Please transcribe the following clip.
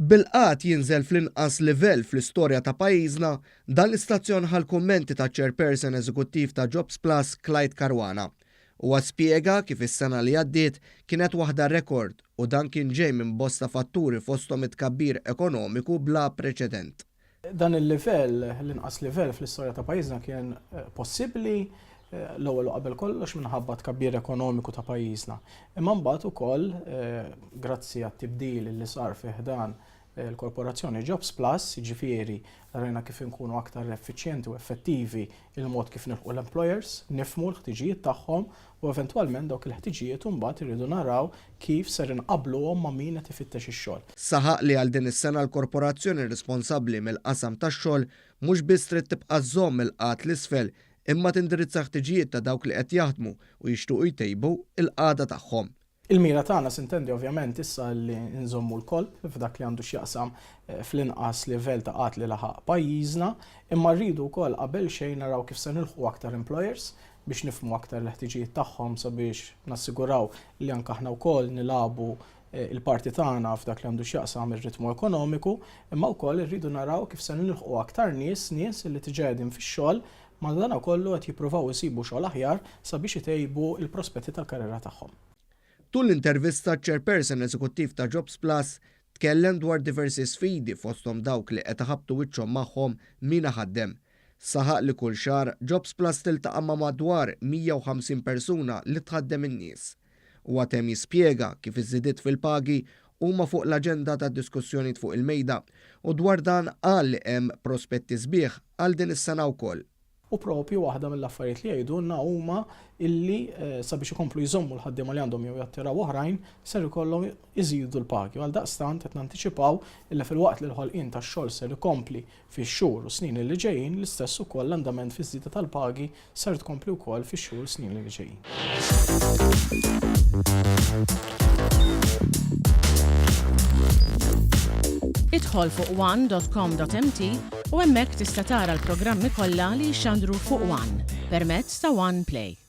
Bil-qat jinżel fl-inqas livell fl-istorja ta' pajjiżna, dan l-istazzjon ħal-kummenti ta' Chairperson Eżekuttiv ta' Jobs Plus Clyde Caruana. Huwa spjega kif is-sena li għaddiet kienet waħda rekord u dan kien ġej minn bosta fatturi fosthom it-tkabbir ekonomiku bla preċedent. Dan il-livell, l-inqas livell fl-istorja ta' pajjiżna kien possibbli l-ewwel qabel kollox minħabba tkabbir ekonomiku ta' pajjiżna. Imma mbagħad ukoll grazzi għat-tibdil li sar fih dan il-korporazzjoni Jobs Plus, jiġifieri rajna kif inkunu aktar effiċjenti u effettivi il-mod kif nilħqu l-employers, nifhmu l-ħtiġijiet tagħhom u eventwalment dawk il-ħtiġijiet imbagħad irridu naraw kif ser inqabbluhom ma' min qed ifittex ix-xogħol. Saħaq li għal din is-sena l-korporazzjoni responsabbli mill-qasam tax-xogħol mhux biss trid tibqa' żomm il-qat l-isfel imma tindirizza ħtiġijiet ta' dawk li qed jaħdmu u jixtiequ jtejbu il-qagħda tagħhom. Il-mira tagħna sintendi ovvjament issa li nżommu l-kolb f'dak li għandu x'jaqsam fl-inqas livell ta' qatt li laħaq pajjiżna, imma rridu wkoll qabel xejn naraw kif se nilħqu aktar employers biex nifhmu aktar l-ħtiġijiet tagħhom sabiex nassiguraw li anke aħna wkoll nilagħbu il-parti tagħna f'dak li għandu x'jaqsam ir-ritmu ekonomiku, imma wkoll irridu naraw kif se nilħqu aktar nies li tiġedin fix-xogħol ma dan kollu qed jippruvaw isibu xogħol aħjar sabiex itejbu l-prospetti tal-karriera tagħhom. Tul l-intervista Chairperson Eżekuttiv ta' Jobs Plus tkellem dwar diversi sfidi fosthom dawk li qed iħabbtu wiċċhom magħhom min ħaddem. Saħaq li kull xahar Jobs Plus tiltaqa' ma' madwar 150 persuna li tħaddem in-nies. Huwa temm jispjega kif iż-żidiet fil-pagi huma fuq l-aġenda ta' diskussjonijiet fuq il-mejda u dwar dan qal li hemm prospetti sbieħ għal din is-sena wkoll. U propju waħda mill-affarijiet li jgħidulna huma illi sabiex ikomplu jżommu l-ħaddiema li għandhom jew jattiraw oħrajn ser ikollhom iżidu l-pagi. Għal daqstant qed nanticipaw illi filwaqt li l-ħolqien tax-xogħol ser ikompli fix-xhur u snin li ġejjin l-istess ukoll l-andament fiż-żieda tal-pagi ser tkompli wkoll fix-xhur u snin li ġejjin. Idħol fuq one.com.mt u hemmhekk tista' tara l-programmi kollha li jxandru fuq One permezz ta' One Play.